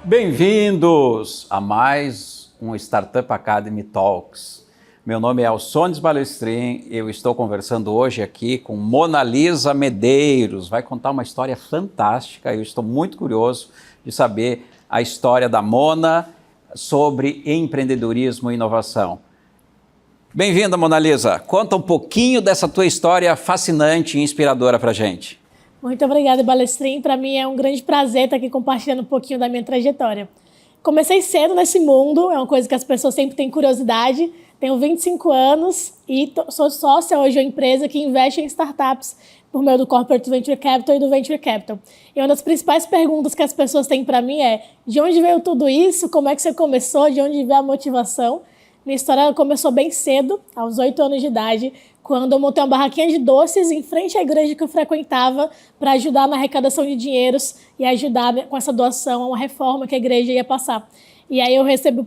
Bem-vindos a mais um Startup Academy Talks. Meu nome é Alçones Balestrin, eu estou conversando hoje aqui com Monalisa Medeiros. Vai contar uma história fantástica, eu estou muito curioso de saber a história da Mona sobre empreendedorismo e inovação. Bem-vinda, Monalisa. Conta um pouquinho dessa tua história fascinante e inspiradora para a gente. Muito obrigada, Balestrin. Para mim é um grande prazer estar aqui compartilhando um pouquinho da minha trajetória. Comecei cedo nesse mundo, é uma coisa que as pessoas sempre têm curiosidade. Tenho 25 anos e sou sócia hoje de uma empresa que investe em startups por meio do Corporate Venture Capital e do Venture Capital. E uma das principais perguntas que as pessoas têm para mim é: de onde veio tudo isso? Como é que você começou? De onde veio a motivação? Minha história começou bem cedo, aos 8 anos de idade, quando eu montei uma barraquinha de doces em frente à igreja que eu frequentava para ajudar na arrecadação de dinheiros e ajudar com essa doação a uma reforma que a igreja ia passar. E aí eu recebi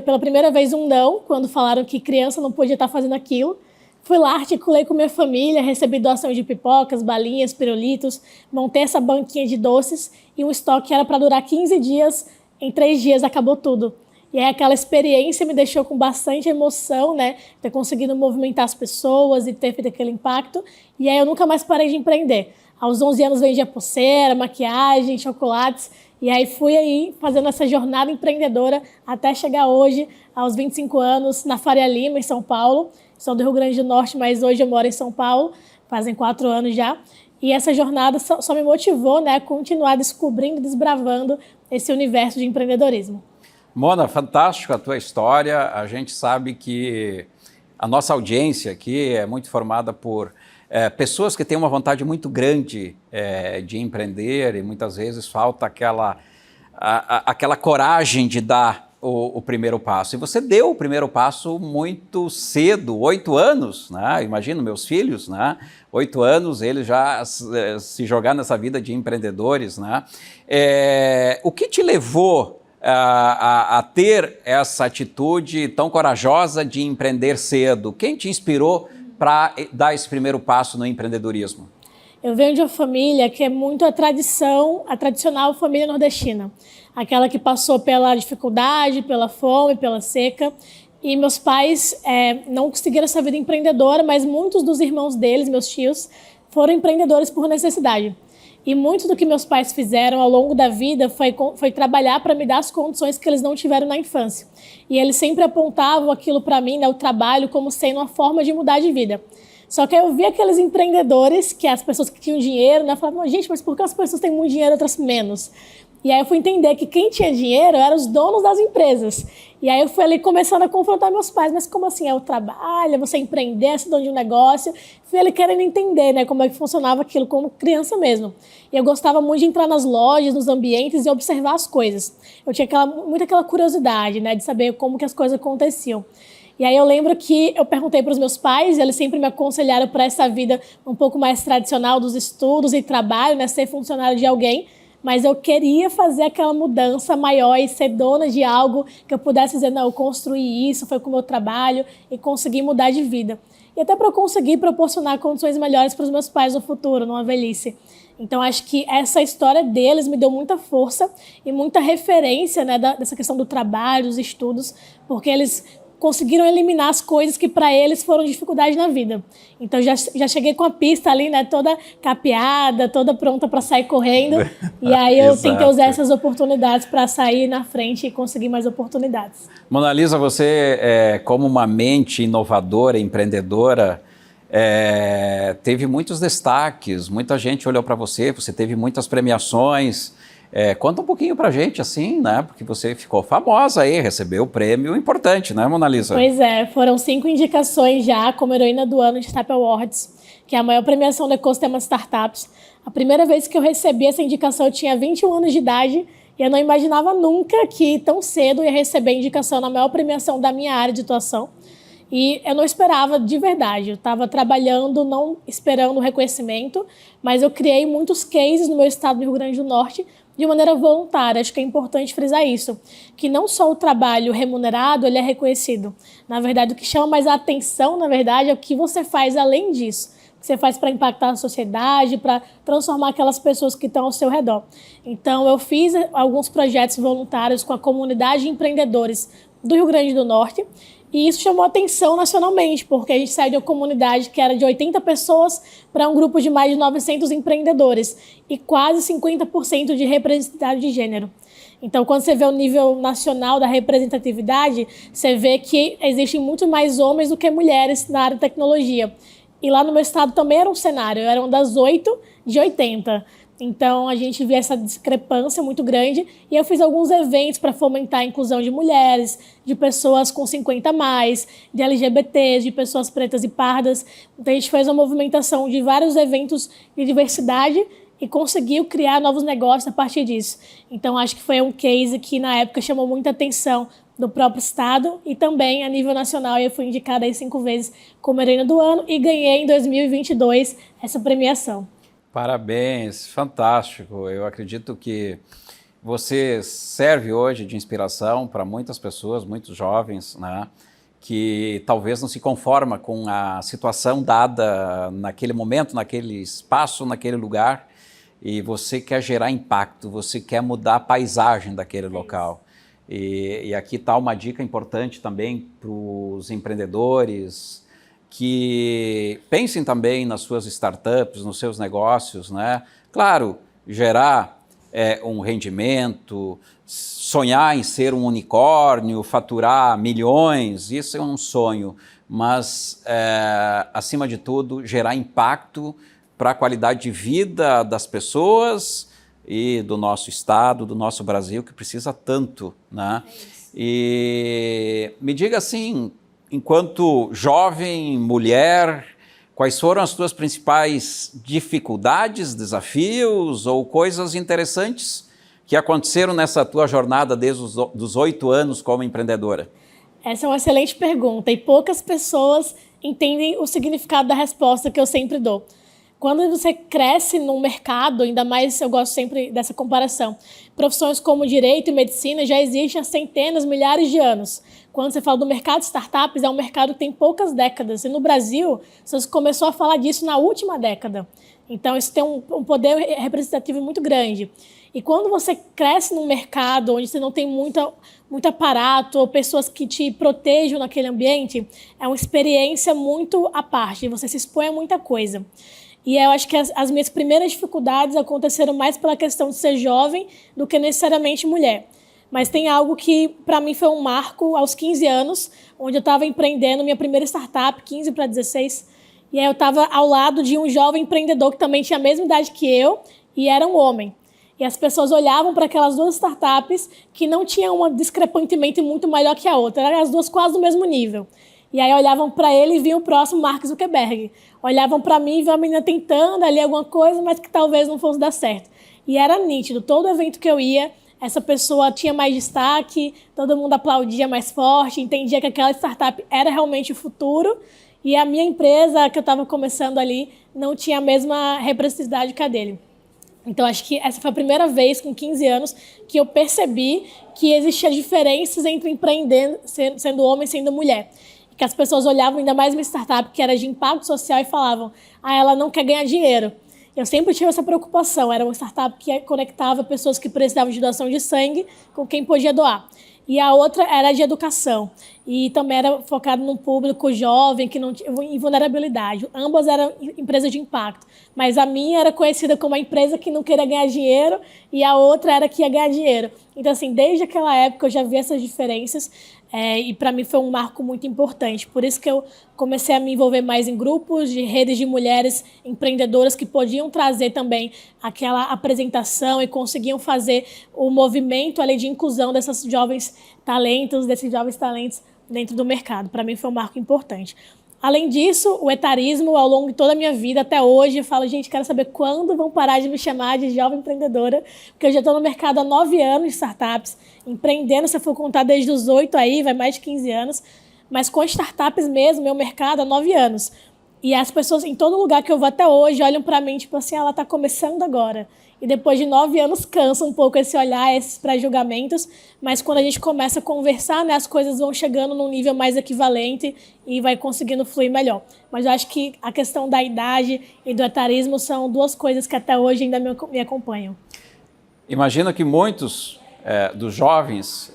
pela primeira vez um não, quando falaram que criança não podia estar fazendo aquilo. Fui lá, articulei com minha família, recebi doação de pipocas, balinhas, pirulitos, montei essa banquinha de doces e um estoque que era para durar 15 dias, em 3 dias acabou tudo. E aí aquela experiência me deixou com bastante emoção, né? Ter conseguido movimentar as pessoas e ter feito aquele impacto. E aí eu nunca mais parei de empreender. Aos 11 anos vendia pulseira, maquiagem, chocolates. E aí fui aí fazendo essa jornada empreendedora até chegar hoje, aos 25 anos, na Faria Lima, em São Paulo. Sou do Rio Grande do Norte, mas hoje eu moro em São Paulo, fazem 4 anos já. E essa jornada só me motivou, né, a continuar descobrindo, desbravando esse universo de empreendedorismo. Mona, fantástico a tua história. A gente sabe que a nossa audiência aqui é muito formada por pessoas que têm uma vontade muito grande de empreender e muitas vezes falta aquela coragem de dar o primeiro passo. E você deu o primeiro passo muito cedo, 8 anos, né? Imagino meus filhos, né? 8 anos, eles já se jogar nessa vida de empreendedores, né? O que te levou a ter essa atitude tão corajosa de empreender cedo? Quem te inspirou para dar esse primeiro passo no empreendedorismo? Eu venho de uma família que é muito a tradicional família nordestina. Aquela que passou pela dificuldade, pela fome, pela seca. E meus pais não conseguiram essa vida empreendedora, mas muitos dos irmãos deles, meus tios, foram empreendedores por necessidade. E muito do que meus pais fizeram ao longo da vida foi trabalhar para me dar as condições que eles não tiveram na infância. E eles sempre apontavam aquilo para mim, né, o trabalho, como sendo uma forma de mudar de vida. Só que eu vi aqueles empreendedores, que as pessoas que tinham dinheiro, né, falavam: gente, mas por que as pessoas têm muito dinheiro e outras menos? E aí eu fui entender que quem tinha dinheiro eram os donos das empresas. E aí eu fui ali começando a confrontar meus pais: mas como assim? É o trabalho, é você empreender, é ser dono de um negócio? Fui ali querendo entender, né, como é que funcionava aquilo como criança mesmo. E eu gostava muito de entrar nas lojas, nos ambientes e observar as coisas. Eu tinha muito aquela curiosidade, né, de saber como que as coisas aconteciam. E aí eu lembro que eu perguntei para os meus pais, e eles sempre me aconselharam para essa vida um pouco mais tradicional dos estudos e trabalho, né, ser funcionário de alguém. Mas eu queria fazer aquela mudança maior e ser dona de algo que eu pudesse dizer: não, eu construí isso, foi com o meu trabalho e consegui mudar de vida. E até para eu conseguir proporcionar condições melhores para os meus pais no futuro, numa velhice. Então, acho que essa história deles me deu muita força e muita referência, né, dessa questão do trabalho, dos estudos, porque eles conseguiram eliminar as coisas que para eles foram dificuldade na vida. Então já cheguei com a pista ali, né, toda capeada, toda pronta para sair correndo. E aí eu tentei usar essas oportunidades para sair na frente e conseguir mais oportunidades. Monalisa, você, como uma mente inovadora, empreendedora, teve muitos destaques, muita gente olhou para você, você teve muitas premiações. Conta um pouquinho pra gente, assim, né? Porque você ficou famosa aí, recebeu o prêmio importante, né, Monalisa? Pois é, foram 5 indicações já como heroína do ano de Startup Awards, que é a maior premiação do ecossistema de startups. A primeira vez que eu recebi essa indicação eu tinha 21 anos de idade e eu não imaginava nunca que tão cedo eu ia receber indicação na maior premiação da minha área de atuação. E eu não esperava de verdade, eu estava trabalhando, não esperando o reconhecimento, mas eu criei muitos cases no meu estado do Rio Grande do Norte de maneira voluntária. Acho que é importante frisar isso, que não só o trabalho remunerado ele é reconhecido. Na verdade, o que chama mais a atenção, na verdade, é o que você faz além disso. que você faz para impactar a sociedade, para transformar aquelas pessoas que estão ao seu redor. Então, eu fiz alguns projetos voluntários com a comunidade de empreendedores do Rio Grande do Norte, e isso chamou atenção nacionalmente, porque a gente saiu de uma comunidade que era de 80 pessoas para um grupo de mais de 900 empreendedores e quase 50% de representatividade de gênero. Então, quando você vê o nível nacional da representatividade, você vê que existem muito mais homens do que mulheres na área de tecnologia. E lá no meu estado também era um cenário, eu era uma das 8 de 80. Então, a gente via essa discrepância muito grande e eu fiz alguns eventos para fomentar a inclusão de mulheres, de pessoas com 50 a mais, de LGBTs, de pessoas pretas e pardas. Então, a gente fez uma movimentação de vários eventos de diversidade e conseguiu criar novos negócios a partir disso. Então, acho que foi um case que, na época, chamou muita atenção do próprio estado e também a nível nacional. Eu fui indicada aí 5 vezes como Heroína do Ano e ganhei em 2022 essa premiação. Parabéns, fantástico. Eu acredito que você serve hoje de inspiração para muitas pessoas, muitos jovens, né, que talvez não se conforma com a situação dada naquele momento, naquele espaço, naquele lugar, e você quer gerar impacto, você quer mudar a paisagem daquele local. E aqui está uma dica importante também para os empreendedores, que pensem também nas suas startups, nos seus negócios, né? Claro, gerar um rendimento, sonhar em ser um unicórnio, faturar milhões, isso é um sonho, mas, acima de tudo, gerar impacto para a qualidade de vida das pessoas e do nosso estado, do nosso Brasil, que precisa tanto, né? E me diga assim, enquanto jovem, mulher, quais foram as tuas principais dificuldades, desafios ou coisas interessantes que aconteceram nessa tua jornada desde os 8 anos como empreendedora? Essa é uma excelente pergunta e poucas pessoas entendem o significado da resposta que eu sempre dou. Quando você cresce num mercado, ainda mais eu gosto sempre dessa comparação, profissões como direito e medicina já existem há centenas, milhares de anos. Quando você fala do mercado de startups, é um mercado que tem poucas décadas. E no Brasil, você começou a falar disso na última década. Então, isso tem um poder representativo muito grande. E quando você cresce num mercado onde você não tem muito aparato ou pessoas que te protejam naquele ambiente, é uma experiência muito à parte. Você se expõe a muita coisa. E eu acho que as minhas primeiras dificuldades aconteceram mais pela questão de ser jovem do que necessariamente mulher. Mas tem algo que, para mim, foi um marco aos 15 anos, onde eu estava empreendendo minha primeira startup, 15 para 16. E aí eu estava ao lado de um jovem empreendedor que também tinha a mesma idade que eu e era um homem. E as pessoas olhavam para aquelas duas startups que não tinham uma discrepantemente muito maior que a outra. Eram as duas quase do mesmo nível. E aí olhavam para ele e viam o próximo Mark Zuckerberg. Olhavam para mim e viam a menina tentando ali alguma coisa, mas que talvez não fosse dar certo. E era nítido. Todo evento que eu ia, essa pessoa tinha mais destaque, todo mundo aplaudia mais forte, entendia que aquela startup era realmente o futuro. E a minha empresa, que eu estava começando ali, não tinha a mesma representatividade que a dele. Então, acho que essa foi a primeira vez, com 15 anos, que eu percebi que existiam diferenças entre empreender, sendo homem e sendo mulher. Que as pessoas olhavam ainda mais uma startup que era de impacto social e falavam, ela não quer ganhar dinheiro. Eu sempre tive essa preocupação, era uma startup que conectava pessoas que precisavam de doação de sangue com quem podia doar. E a outra era de educação, e também era focada num público jovem, que não tinha em vulnerabilidade. Ambas eram empresas de impacto, mas a minha era conhecida como a empresa que não queria ganhar dinheiro, e a outra era que ia ganhar dinheiro. Então, assim, desde aquela época eu já vi essas diferenças, e para mim foi um marco muito importante. Por isso que eu comecei a me envolver mais em grupos de redes de mulheres empreendedoras que podiam trazer também aquela apresentação e conseguiam fazer o movimento ali de inclusão desses jovens talentos dentro do mercado. Para mim foi um marco importante. Além disso, o etarismo, ao longo de toda a minha vida, até hoje, eu falo, gente, quero saber quando vão parar de me chamar de jovem empreendedora, porque eu já estou no mercado há 9 anos de startups, empreendendo, se eu for contar desde os 8 aí, vai mais de 15 anos, mas com startups mesmo, meu mercado há 9 anos. E as pessoas, em todo lugar que eu vou até hoje, olham para mim, tipo assim, ela está começando agora. E depois de 9 anos cansa um pouco esse olhar, esses pré-julgamentos, mas quando a gente começa a conversar, né, as coisas vão chegando num nível mais equivalente e vai conseguindo fluir melhor. Mas eu acho que a questão da idade e do etarismo são duas coisas que até hoje ainda me acompanham. Imagino que muitos dos jovens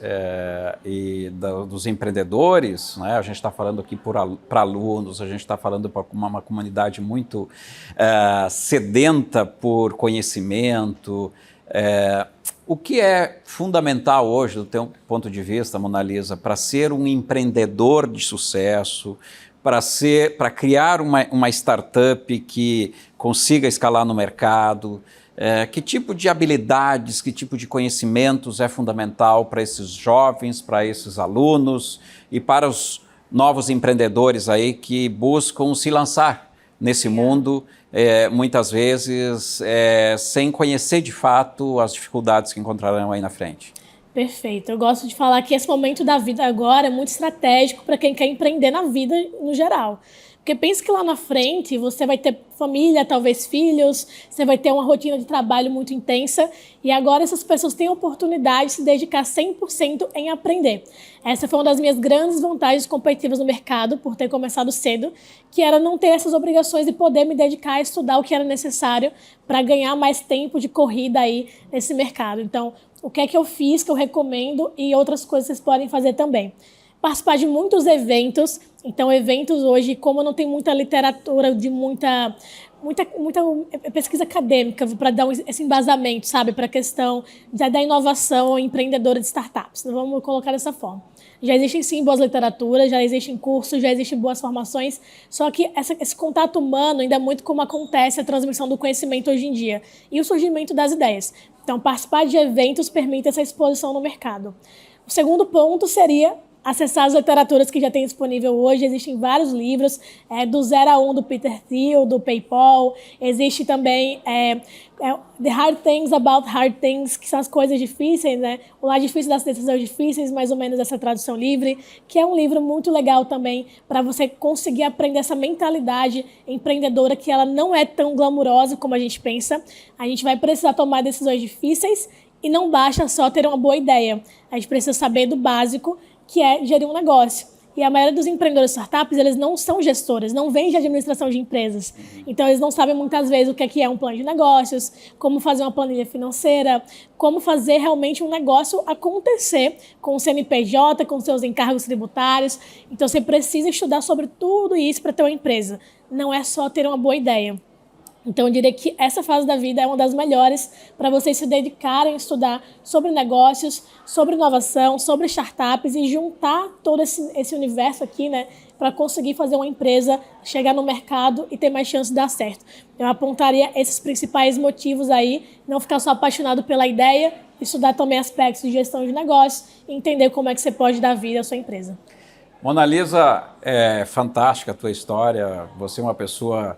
e dos empreendedores, né? A gente está falando aqui para alunos, a gente está falando para uma comunidade muito sedenta por conhecimento. O que é fundamental hoje, do teu ponto de vista, Mona Lisa, para ser um empreendedor de sucesso, para criar uma startup que consiga escalar no mercado? Que tipo de habilidades, que tipo de conhecimentos é fundamental para esses jovens, para esses alunos e para os novos empreendedores aí que buscam se lançar nesse mundo, muitas vezes sem conhecer de fato as dificuldades que encontrarão aí na frente? Perfeito. Eu gosto de falar que esse momento da vida agora é muito estratégico para quem quer empreender na vida no geral. Porque pensa que lá na frente você vai ter família, talvez filhos, você vai ter uma rotina de trabalho muito intensa e agora essas pessoas têm a oportunidade de se dedicar 100% em aprender. Essa foi uma das minhas grandes vantagens competitivas no mercado, por ter começado cedo, que era não ter essas obrigações e poder me dedicar a estudar o que era necessário para ganhar mais tempo de corrida aí nesse mercado. Então, o que é que eu fiz, que eu recomendo e outras coisas vocês podem fazer também. Participar de muitos eventos. Então, eventos hoje, como não tem muita literatura, de muita pesquisa acadêmica para dar esse embasamento, sabe, para a questão da inovação empreendedora de startups. Não vamos colocar dessa forma. Já existem, sim, boas literaturas, já existem cursos, já existem boas formações, só que esse contato humano ainda é muito como acontece a transmissão do conhecimento hoje em dia e o surgimento das ideias. Então, participar de eventos permite essa exposição no mercado. O segundo ponto seria acessar as literaturas que já tem disponível hoje. Existem vários livros, do 0 a 1 do Peter Thiel, do PayPal. Existe também The Hard Things About Hard Things, que são as coisas difíceis, né? O lado difícil das decisões difíceis, mais ou menos essa tradução livre, que é um livro muito legal também para você conseguir aprender essa mentalidade empreendedora que ela não é tão glamurosa como a gente pensa. A gente vai precisar tomar decisões difíceis e não basta só ter uma boa ideia. A gente precisa saber do básico, que é gerir um negócio. E a maioria dos empreendedores de startups, eles não são gestores, não vêm de administração de empresas. Então, eles não sabem muitas vezes o que é um plano de negócios, como fazer uma planilha financeira, como fazer realmente um negócio acontecer com o CNPJ, com seus encargos tributários. Então, você precisa estudar sobre tudo isso para ter uma empresa. Não é só ter uma boa ideia. Então, eu diria que essa fase da vida é uma das melhores para vocês se dedicarem a estudar sobre negócios, sobre inovação, sobre startups e juntar todo esse universo aqui, né, para conseguir fazer uma empresa chegar no mercado e ter mais chance de dar certo. Eu apontaria esses principais motivos aí, não ficar só apaixonado pela ideia, estudar também aspectos de gestão de negócios e entender como é que você pode dar vida à sua empresa. Mona Lisa, é fantástica a tua história, você é uma pessoa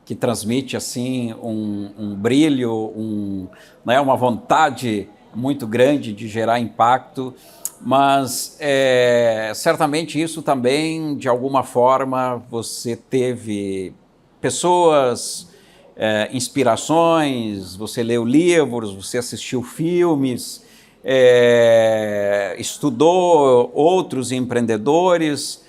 que transmite assim um brilho, né, uma vontade muito grande de gerar impacto, mas certamente isso também, de alguma forma, você teve pessoas, inspirações, você leu livros, você assistiu filmes, estudou outros empreendedores.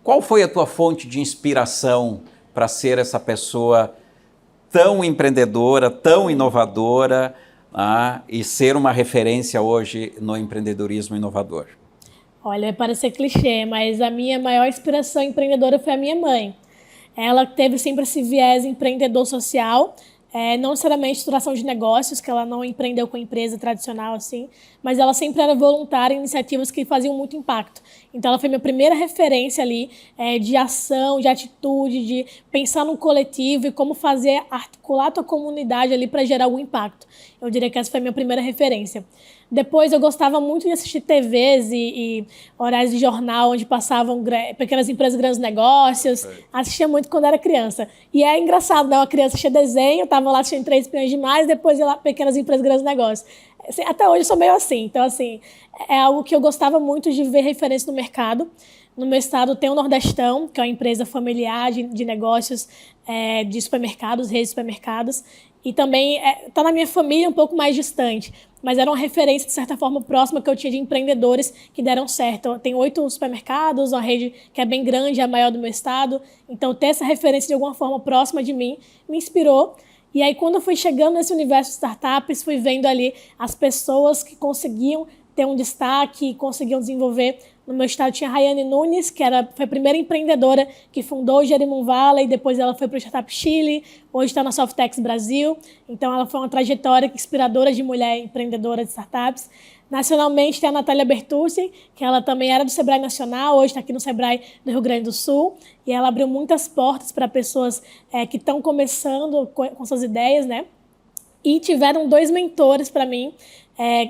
Qual foi a tua fonte de inspiração para ser essa pessoa tão empreendedora, tão inovadora, e ser uma referência hoje no empreendedorismo inovador? Olha, parece ser clichê, mas a minha maior inspiração empreendedora foi a minha mãe. Ela teve sempre esse viés empreendedor social, não necessariamente estruturação de negócios, que ela não empreendeu com empresa tradicional assim, mas ela sempre era voluntária em iniciativas que faziam muito impacto. Então ela foi minha primeira referência ali de ação, de atitude, de pensar no coletivo e como fazer, articular a tua comunidade ali para gerar algum impacto. Eu diria que essa foi a minha primeira referência. Depois eu gostava muito de assistir TVs e horários de jornal onde passavam pequenas empresas, grandes negócios. Assistia muito quando era criança. E é engraçado, né? Uma criança assistia desenho, estava lá assistindo 3 Espiões Demais, depois ia lá pequenas empresas, grandes negócios. Até hoje eu sou meio assim. Então, assim, é algo que eu gostava muito de ver referência no mercado. No meu estado tem o Nordestão, que é uma empresa familiar de negócios de supermercados, redes de supermercados. E também está na minha família um pouco mais distante, mas era uma referência, de certa forma, próxima que eu tinha de empreendedores que deram certo. Tem 8 supermercados, uma rede que é bem grande, é a maior do meu estado. Então, ter essa referência de alguma forma próxima de mim me inspirou. E aí, quando eu fui chegando nesse universo de startups, fui vendo ali as pessoas que conseguiam ter um destaque, conseguiam desenvolver. No meu estado tinha a Rayane Nunes, que foi a primeira empreendedora que fundou o Jerimum Valley, depois ela foi para o Startup Chile, hoje está na Softex Brasil. Então, ela foi uma trajetória inspiradora de mulher empreendedora de startups. Nacionalmente tem a Natália Bertucci, que ela também era do Sebrae Nacional, hoje está aqui no Sebrae do Rio Grande do Sul, e ela abriu muitas portas para pessoas que estão começando com suas ideias, né? E tiveram 2 mentores para mim,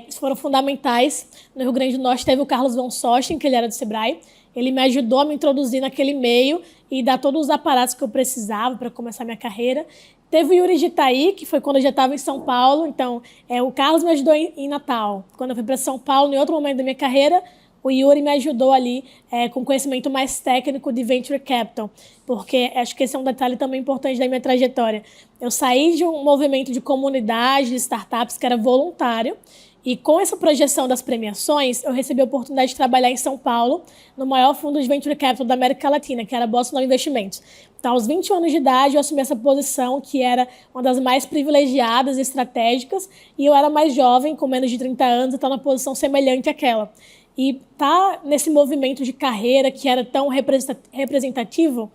que foram fundamentais. No Rio Grande do Norte teve o Carlos von Sochten, que ele era do Sebrae. Ele me ajudou a me introduzir naquele meio e dar todos os aparatos que eu precisava para começar minha carreira. Teve o Yuri de Itaí, que foi quando eu já estava em São Paulo. Então, o Carlos me ajudou em Natal. Quando eu fui para São Paulo, em outro momento da minha carreira, o Yuri me ajudou ali com conhecimento mais técnico de Venture Capital, porque acho que esse é um detalhe também importante da minha trajetória. Eu saí de um movimento de comunidade, de startups, que era voluntário, e com essa projeção das premiações, eu recebi a oportunidade de trabalhar em São Paulo, no maior fundo de Venture Capital da América Latina, que era a Boston Investimentos. Então, aos 20 anos de idade, eu assumi essa posição, que era uma das mais privilegiadas e estratégicas, e eu era mais jovem, com menos de 30 anos, e estava numa posição semelhante àquela. E tá nesse movimento de carreira que era tão representativo,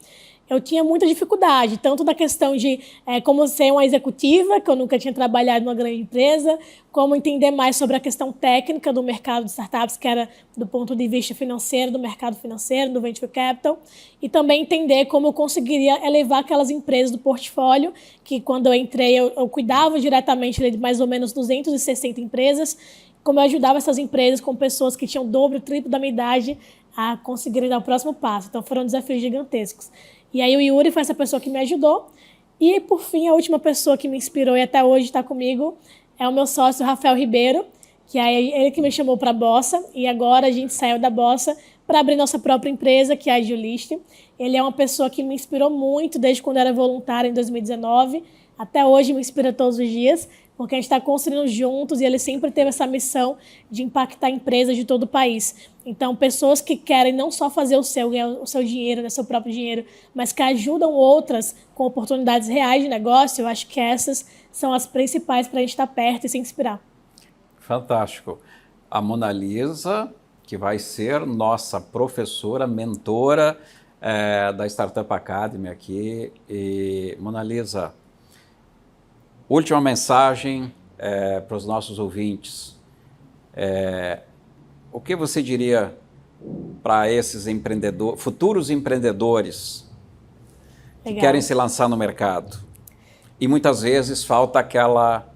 eu tinha muita dificuldade, tanto da questão de como ser uma executiva, que eu nunca tinha trabalhado numa grande empresa, como entender mais sobre a questão técnica do mercado de startups, que era do ponto de vista financeiro, do mercado financeiro, do Venture Capital, e também entender como eu conseguiria elevar aquelas empresas do portfólio, que quando eu entrei eu cuidava diretamente de mais ou menos 260 empresas, como eu ajudava essas empresas com pessoas que tinham o dobro, o triplo da minha idade a conseguirem dar o próximo passo. Então, foram desafios gigantescos. E aí, o Yuri foi essa pessoa que me ajudou. E, por fim, a última pessoa que me inspirou e até hoje está comigo é o meu sócio, Rafael Ribeiro, que é ele que me chamou para a Bossa. E agora a gente saiu da Bossa para abrir nossa própria empresa, que é a Agilist. Ele é uma pessoa que me inspirou muito desde quando eu era voluntária, em 2019. Até hoje me inspira todos os dias, porque a gente está construindo juntos e ele sempre teve essa missão de impactar empresas de todo o país. Então, pessoas que querem não só fazer ganhar o seu dinheiro, né, seu próprio dinheiro, mas que ajudam outras com oportunidades reais de negócio, eu acho que essas são as principais para a gente estar perto e se inspirar. Fantástico. A Mona Lisa, que vai ser nossa professora, mentora da Startup Academy aqui. E, Mona Lisa, última mensagem para os nossos ouvintes. O que você diria para esses futuros empreendedores que querem se lançar no mercado? E muitas vezes falta aquela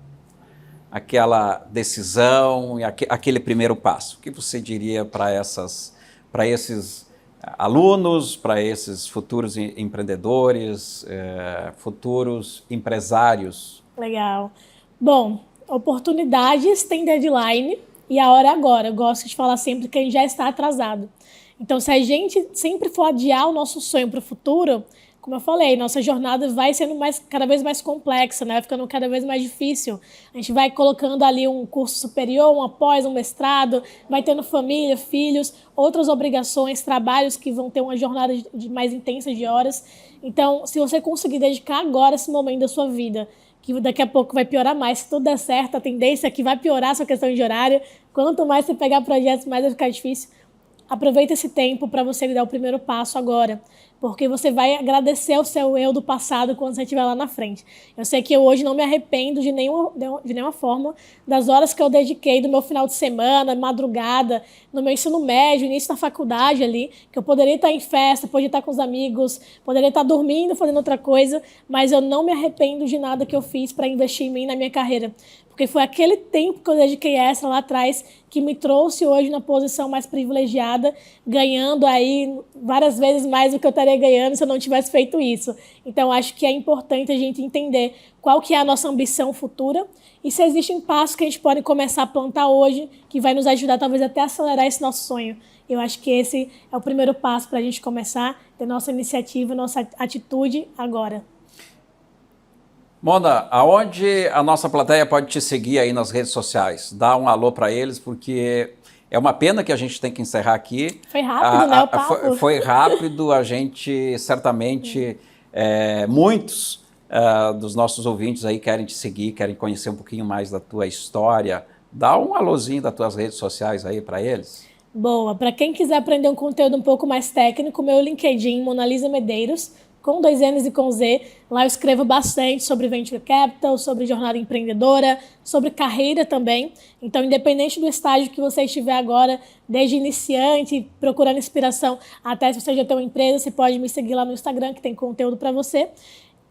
decisão e aquele primeiro passo. O que você diria para esses alunos, para esses futuros empreendedores, futuros empresários? Legal. Bom, oportunidades têm deadline e a hora é agora. Eu gosto de falar sempre que a gente já está atrasado. Então, se a gente sempre for adiar o nosso sonho para o futuro, como eu falei, nossa jornada vai sendo cada vez mais complexa, né? Vai ficando cada vez mais difícil. A gente vai colocando ali um curso superior, um pós, um mestrado, vai tendo família, filhos, outras obrigações, trabalhos que vão ter uma jornada mais intensa de horas. Então, se você conseguir dedicar agora esse momento da sua vida, que daqui a pouco vai piorar mais, se tudo der certo, a tendência é que vai piorar a sua questão de horário. Quanto mais você pegar projetos, mais vai ficar difícil. Aproveita esse tempo para você dar o primeiro passo agora, porque você vai agradecer ao seu eu do passado quando você estiver lá na frente. Eu sei que eu hoje não me arrependo de nenhuma forma das horas que eu dediquei do meu final de semana, madrugada, no meu ensino médio, início da faculdade ali, que eu poderia estar em festa, poderia estar com os amigos, poderia estar dormindo, fazendo outra coisa, mas eu não me arrependo de nada que eu fiz para investir em mim, na minha carreira. Porque foi aquele tempo que eu dediquei a essa lá atrás que me trouxe hoje na posição mais privilegiada, ganhando aí várias vezes mais do que eu estaria ganhando se eu não tivesse feito isso. Então, acho que é importante a gente entender qual que é a nossa ambição futura e se existem passos que a gente pode começar a plantar hoje que vai nos ajudar talvez até a acelerar esse nosso sonho. Eu acho que esse é o primeiro passo para a gente começar, ter nossa iniciativa, nossa atitude agora. Mona, aonde a nossa plateia pode te seguir aí nas redes sociais? Dá um alô para eles, porque é uma pena que a gente tem que encerrar aqui. Foi rápido, né, o papo? Foi rápido, a gente certamente, muitos dos nossos ouvintes aí querem te seguir, querem conhecer um pouquinho mais da tua história. Dá um alôzinho das tuas redes sociais aí para eles. Boa, para quem quiser aprender um conteúdo um pouco mais técnico, meu LinkedIn, Monalisa Medeiros, com 2 N's e com Z. Lá eu escrevo bastante sobre Venture Capital, sobre jornada empreendedora, sobre carreira também. Então, independente do estágio que você estiver agora, desde iniciante, procurando inspiração, até se você já tem uma empresa, você pode me seguir lá no Instagram, que tem conteúdo para você,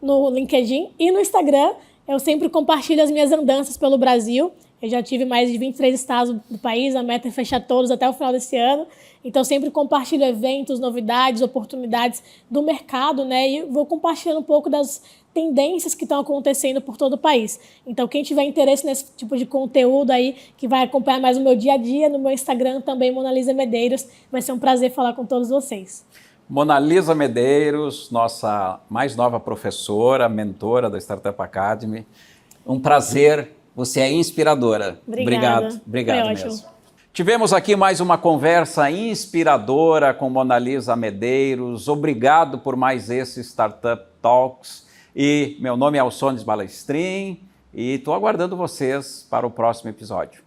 no LinkedIn e no Instagram. Eu sempre compartilho as minhas andanças pelo Brasil. Eu já tive mais de 23 estados do país, a meta é fechar todos até o final desse ano. Então, sempre compartilho eventos, novidades, oportunidades do mercado, né? E vou compartilhando um pouco das tendências que estão acontecendo por todo o país. Então, quem tiver interesse nesse tipo de conteúdo aí, que vai acompanhar mais o meu dia a dia, no meu Instagram também, Monalisa Medeiros, vai ser um prazer falar com todos vocês. Monalisa Medeiros, nossa mais nova professora, mentora da Startup Academy. Um prazer, você é inspiradora. Obrigada. Obrigado mesmo. Tivemos aqui mais uma conversa inspiradora com Monalisa Medeiros. Obrigado por mais esse Startup Talks. E meu nome é Alçones Balestrin e estou aguardando vocês para o próximo episódio.